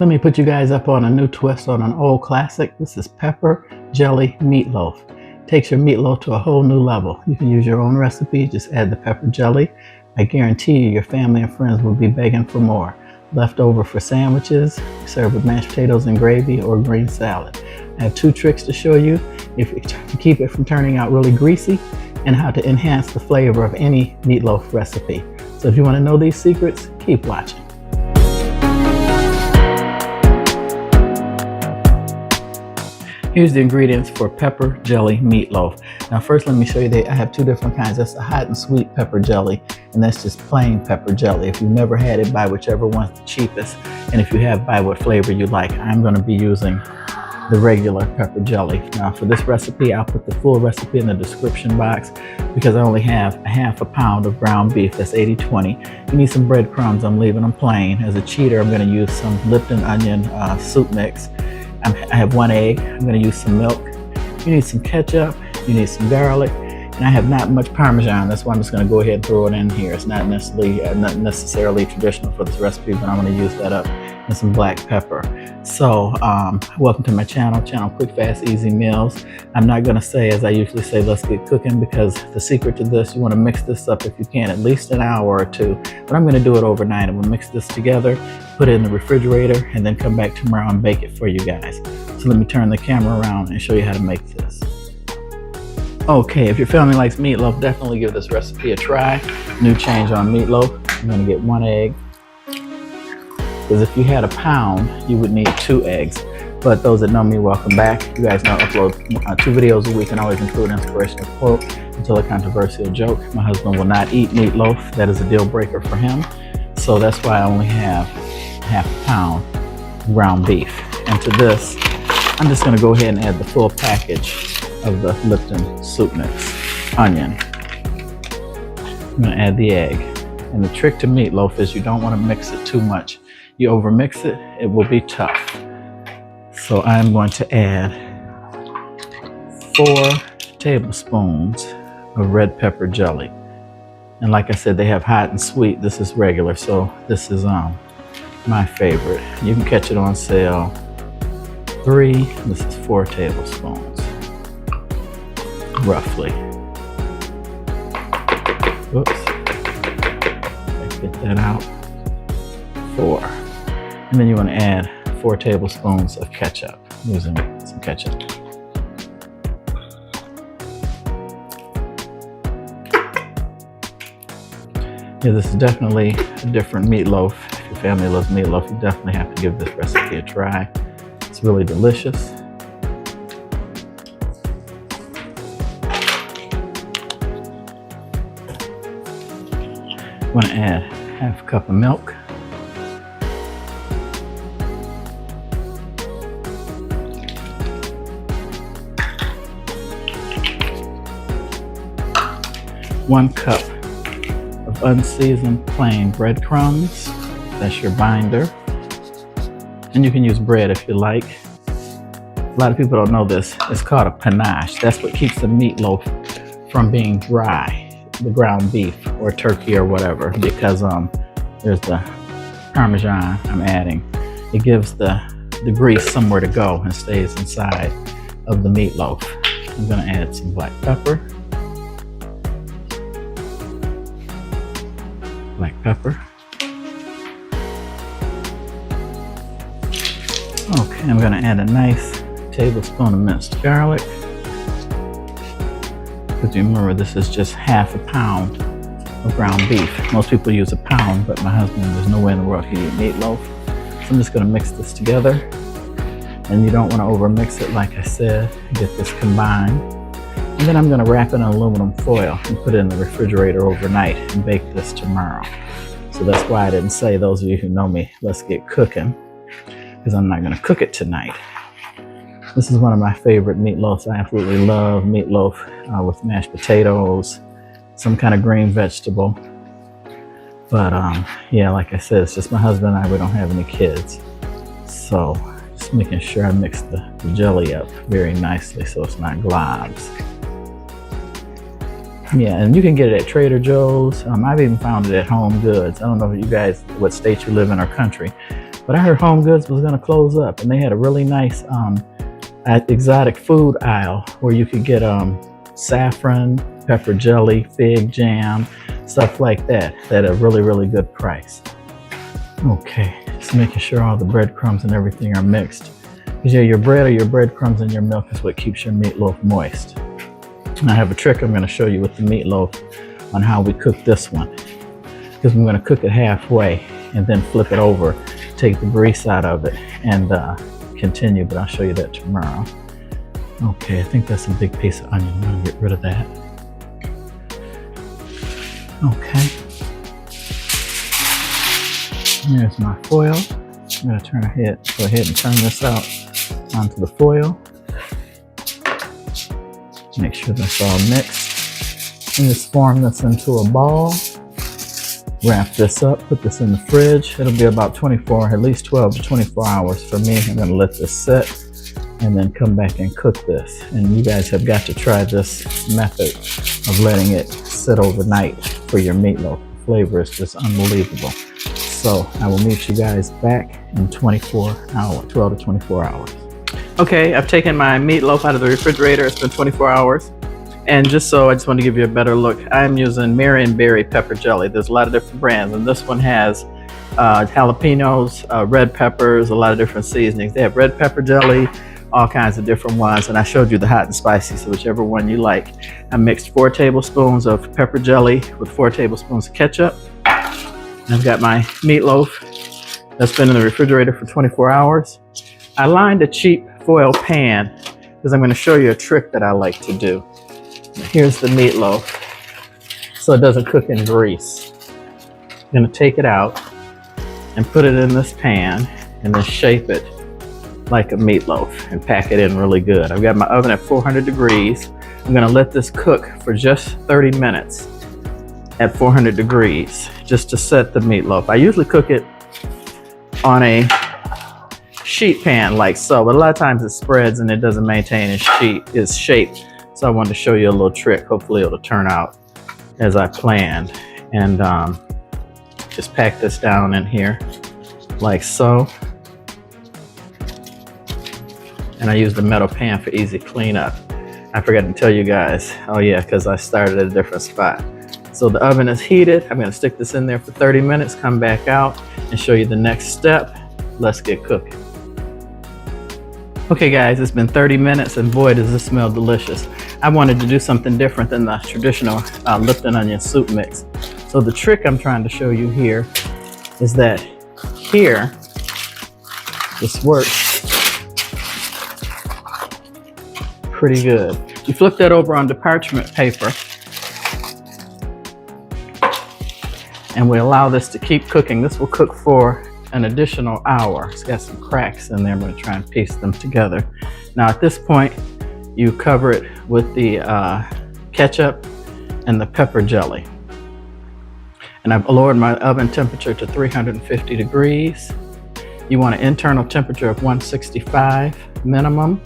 Let me put you guys up on a new twist on an old classic. This is Pepper Jelly Meatloaf. Takes your meatloaf to a whole new level. You can use your own recipe, just add the pepper jelly. I guarantee you your family and friends will be begging for more. Left over for sandwiches, serve with mashed potatoes and gravy or green salad. I have two tricks to show you to keep it from turning out really greasy and how to enhance the flavor of any meatloaf recipe. So if you want to know these secrets, keep watching. Here's the ingredients for pepper jelly meatloaf. Now first let me show you that I have two different kinds. That's the hot and sweet pepper jelly, and that's just plain pepper jelly. If you've never had it, buy whichever one's the cheapest. And if you have, buy what flavor you like. I'm going to be using the regular pepper jelly. Now for this recipe, I'll put the full recipe in the description box because I only have a half a pound of ground beef. That's 80-20. You need some breadcrumbs. I'm leaving them plain. As a cheater, I'm going to use some Lipton Onion Soup mix. I have 1 egg. I'm going to use some milk. You need some ketchup. You need some garlic. And I have not much Parmesan. That's why I'm just going to go ahead and throw it in here. It's not necessarily traditional for this recipe, but I'm going to use that up. And some black pepper. So welcome to my channel, Quick, Fast, Easy Meals. I'm not going to say, as I usually say, let's get cooking, because the secret to this, you want to mix this up if you can, at least an hour or two. But I'm going to do it overnight. I'm going to mix this together, put it in the refrigerator, and then come back tomorrow and bake it for you guys. So let me turn the camera around and show you how to make this. Okay, if your family likes meatloaf, definitely give this recipe a try. New change on meatloaf. I'm going to get 1 egg. Because if you had a pound, you would need 2 eggs. But those that know me, welcome back. You guys know I upload 2 videos a week and always include an inspirational quote until a controversial joke. My husband will not eat meatloaf. That is a deal breaker for him. So that's why I only have half a pound ground beef. And to this, I'm just going to go ahead and add the full package of the Lipton soup mix. Onion. I'm going to add the egg. And the trick to meatloaf is you don't want to mix it too much. You overmix it, it will be tough. So I'm going to add 4 tablespoons of red pepper jelly. And like I said, they have hot and sweet. This is regular, so this is my favorite. You can catch it on sale. 3, this is 4 tablespoons, roughly. Oops, let's get that out. 4. And then you want to add 4 tablespoons of ketchup, using some ketchup. Yeah, this is definitely a different meatloaf. If your family loves meatloaf, you definitely have to give this recipe a try. It's really delicious. I'm going to add half a cup of milk. One cup of unseasoned plain breadcrumbs. That's your binder. And you can use bread if you like. A lot of people don't know this. It's called a panache. That's what keeps the meatloaf from being dry, the ground beef or turkey or whatever, because there's the Parmesan I'm adding. It gives the grease somewhere to go and stays inside of the meatloaf. I'm going to add some black pepper. Black pepper. Okay, I'm going to add a nice tablespoon of minced garlic. Because you remember, this is just half a pound of ground beef. Most people use a pound, but my husband, there's no way in the world he'd eat meatloaf. So I'm just going to mix this together. And you don't want to overmix it, like I said. Get this combined. And then I'm going to wrap it in aluminum foil and put it in the refrigerator overnight and bake this tomorrow. So that's why I didn't say, those of you who know me, let's get cooking, because I'm not going to cook it tonight. This is one of my favorite meatloafs. I absolutely love meatloaf with mashed potatoes, some kind of green vegetable. But yeah, like I said, it's just my husband and I. We don't have any kids. So just making sure I mix the jelly up very nicely so it's not globs. Yeah, and you can get it at Trader Joe's. I've even found it at Home Goods. I don't know if you guys, what state you live in or country, But I heard Home Goods was gonna close up, and they had a really nice exotic food aisle where you could get saffron, pepper jelly, fig jam, stuff like that at a really, really good price. Okay, just making sure all the breadcrumbs and everything are mixed. Because yeah, your bread or your breadcrumbs and your milk is what keeps your meatloaf moist. And I have a trick I'm going to show you with the meatloaf on how we cook this one. Because I'm going to cook it halfway and then flip it over, take the grease out of it, and continue, but I'll show you that tomorrow. Okay, I think that's a big piece of onion. I'm going to get rid of that. Okay. Here's my foil. I'm going to go ahead and turn this out onto the foil. Make sure that's all mixed. And just form this into a ball. Wrap this up, put this in the fridge. It'll be about at least 12 to 24 hours for me. I'm going to let this sit and then come back and cook this. And you guys have got to try this method of letting it sit overnight for your meatloaf. The flavor is just unbelievable. So I will meet you guys back in 12 to 24 hours. Okay, I've taken my meatloaf out of the refrigerator. It's been 24 hours. And I just want to give you a better look. I'm using Marion Berry pepper jelly. There's a lot of different brands, and this one has jalapenos, red peppers, a lot of different seasonings. They have red pepper jelly, all kinds of different ones, and I showed you the hot and spicy, so whichever one you like. I mixed 4 tablespoons of pepper jelly with 4 tablespoons of ketchup. And I've got my meatloaf that's been in the refrigerator for 24 hours. I lined a cheap foil pan because I'm going to show you a trick that I like to do. Here's the meatloaf so it doesn't cook in grease. I'm going to take it out and put it in this pan and then shape it like a meatloaf and pack it in really good. I've got my oven at 400 degrees. I'm going to let this cook for just 30 minutes at 400 degrees just to set the meatloaf. I usually cook it on a sheet pan like so, but a lot of times it spreads and it doesn't maintain its shape. So I wanted to show you a little trick. Hopefully it'll turn out as I planned. And just pack this down in here like so. And I used the metal pan for easy cleanup. I forgot to tell you guys, oh yeah, because I started at a different spot. So the oven is heated. I'm gonna stick this in there for 30 minutes, come back out and show you the next step. Let's get cooking. Okay guys, it's been 30 minutes and boy does this smell delicious. I wanted to do something different than the traditional Lipton Onion Soup mix. So the trick I'm trying to show you here is that here, this works pretty good. You flip that over onto parchment paper and we allow this to keep cooking. This will cook for an additional hour. It's got some cracks in there. I'm going to try and piece them together. Now at this point, you cover it with the ketchup and the pepper jelly. And I've lowered my oven temperature to 350 degrees. You want an internal temperature of 165 minimum.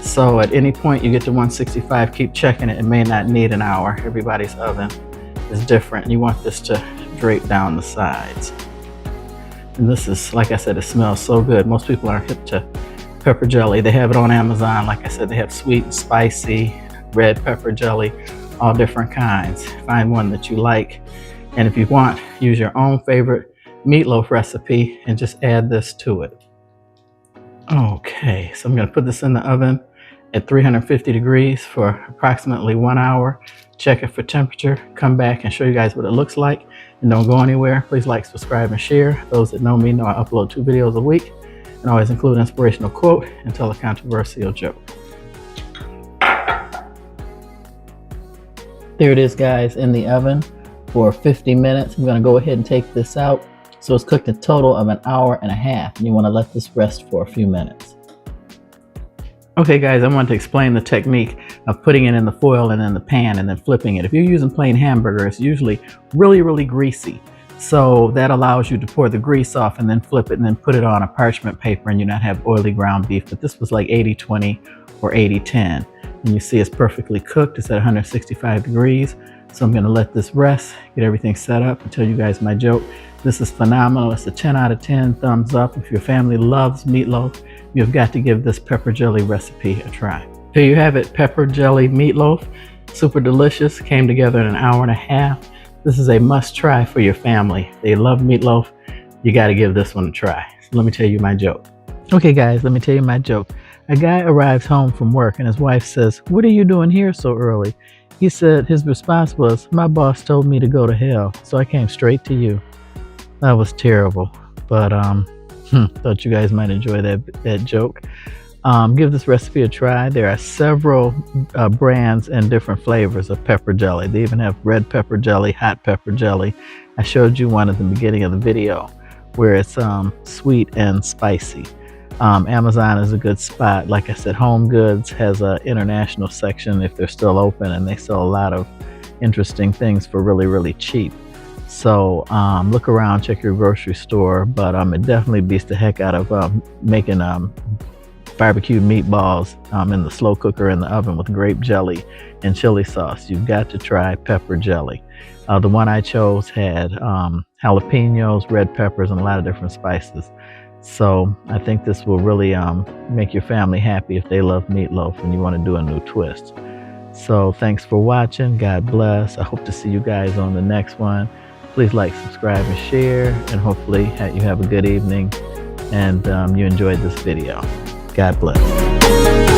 So at any point you get to 165, keep checking it. It may not need an hour. Everybody's oven is different. You want this to drape down the sides. And this is, like I said, it smells so good. Most people are hip to pepper jelly. They have it on Amazon. Like I said, they have sweet and spicy, red pepper jelly, all different kinds. Find one that you like. And if you want, use your own favorite meatloaf recipe and just add this to it. Okay, so I'm gonna put this in the oven at 350 degrees for approximately 1 hour. Check it for temperature, come back and show you guys what it looks like. And don't go anywhere. Please like, subscribe, and share. Those that know me know I upload 2 videos a week and always include an inspirational quote and tell a controversial joke. There it is, guys, in the oven for 50 minutes. I'm gonna go ahead and take this out. So it's cooked a total of 1.5 hours, and you wanna let this rest for a few minutes. Okay guys, I want to explain the technique of putting it in the foil and in the pan and then flipping it. If you're using plain hamburger, it's usually really, really greasy. So that allows you to pour the grease off and then flip it and then put it on a parchment paper and you not have oily ground beef. But this was like 80-20 or 80-10. And you see it's perfectly cooked. It's at 165 degrees. So I'm going to let this rest, get everything set up, and tell you guys my joke. This is phenomenal. It's a 10 out of 10 thumbs up. If your family loves meatloaf, you've got to give this pepper jelly recipe a try. There you have it, pepper jelly meatloaf. Super delicious, came together in an hour and a half. This is a must try for your family. They love meatloaf. You got to give this one a try. So let me tell you my joke. Okay guys, let me tell you my joke. A guy arrives home from work and his wife says, "What are you doing here so early?" He said his response was, "My boss told me to go to hell, so I came straight to you." That was terrible, but thought you guys might enjoy that joke. Give this recipe a try. There are several brands and different flavors of pepper jelly. They even have red pepper jelly, hot pepper jelly. I showed you one at the beginning of the video where it's sweet and spicy. Amazon is a good spot. Like I said, Home Goods has an international section if they're still open, and they sell a lot of interesting things for really, really cheap. So look around, check your grocery store, but it definitely beats the heck out of making barbecued meatballs in the slow cooker in the oven with grape jelly and chili sauce. You've got to try pepper jelly. The one I chose had jalapenos, red peppers, and a lot of different spices. So I think this will really make your family happy if they love meatloaf and you want to do a new twist. So thanks for watching. God bless. I hope to see you guys on the next one. Please like, subscribe, and share, and hopefully you have a good evening and you enjoyed this video. God bless.